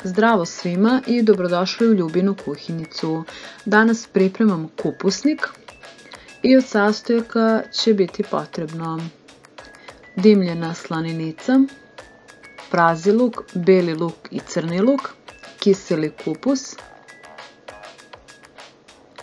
Zdravo svima i dobrodošli u Ljubinu kuhinjicu. Danas pripremamo kupusnik i od sastojaka će biti potrebno dimljena slanica, prazi luk, beli luk i crni luk, kiseli kupus,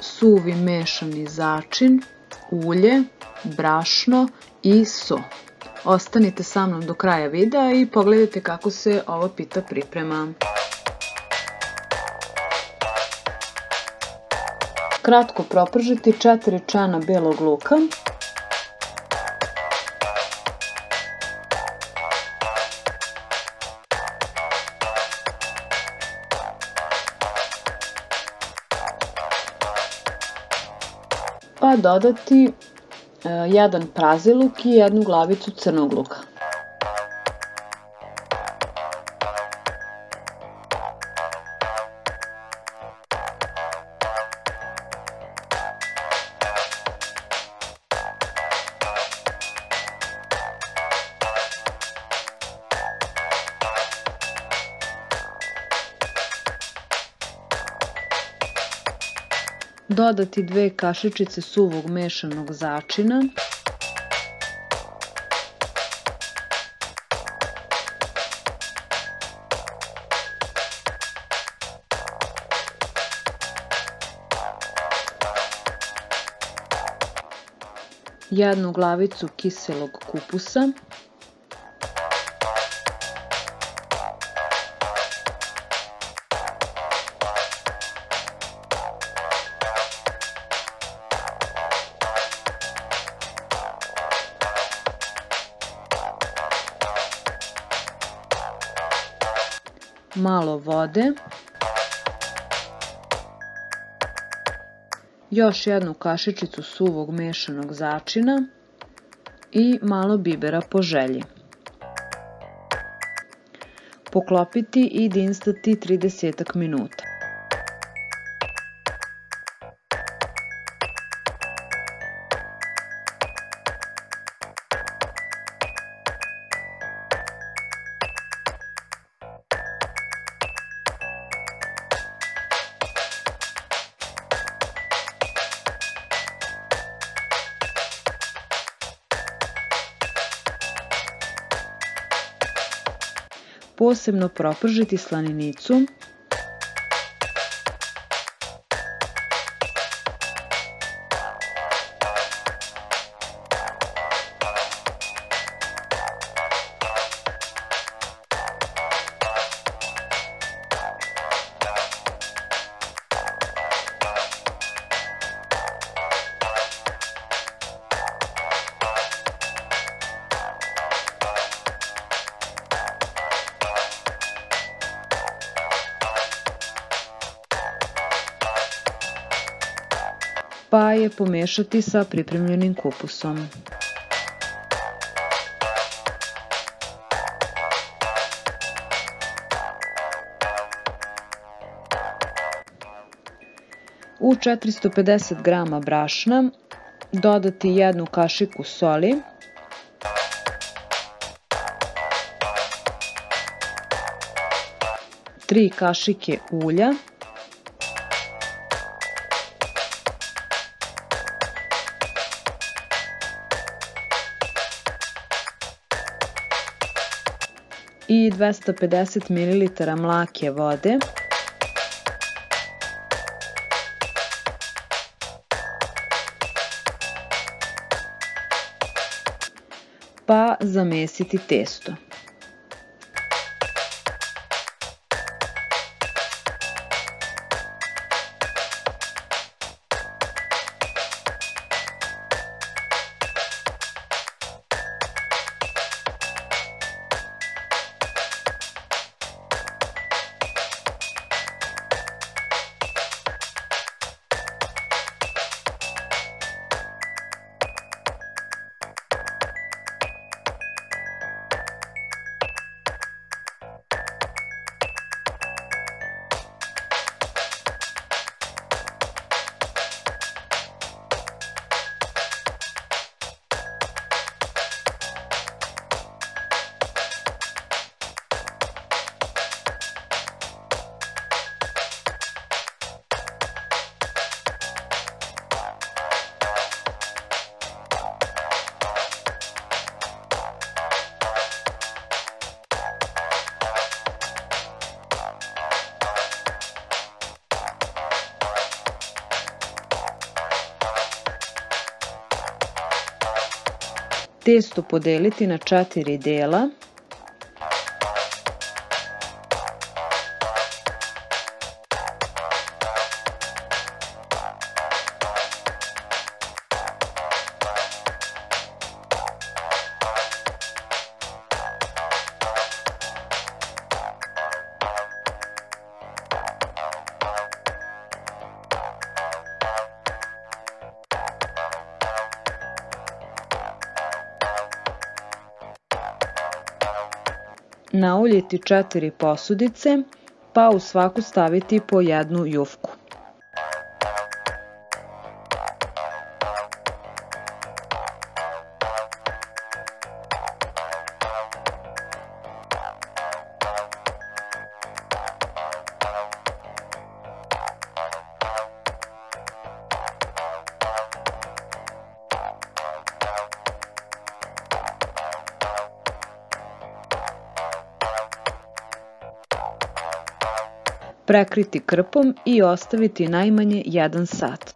suvi mešani začin, ulje, brašno i so. Ostanite sa mnom do kraja videa i pogledajte kako se ova pita priprema. Kratko propržiti 4 čana belog luka, pa dodati jedan prazi luk i jednu glavicu crnog luka. Dodati 2 kašičice suvog mešanog začina, jednu glavicu kiselog kupusa, malo vode, još jednu kašičicu suvog mešanog začina i malo bibera po želji. Poklopiti i dinstati 30 minuta. Posebno propržiti slaninicu, pa je pomešati sa pripremljenim kupusom. U 450 g brašna dodati 1 kašiku soli, tri kašike ulja, i 250 ml mlake vode, pa zamesiti testo. Testo podeliti na 4 dela. Nauljiti 4 posudice, pa u svaku staviti po 1 jufku. Prekriti krpom i ostaviti najmanje 1 sat.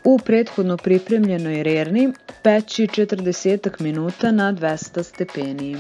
u prethodno pripremljenoj rerni peći 40 minuta na 200 stepeni.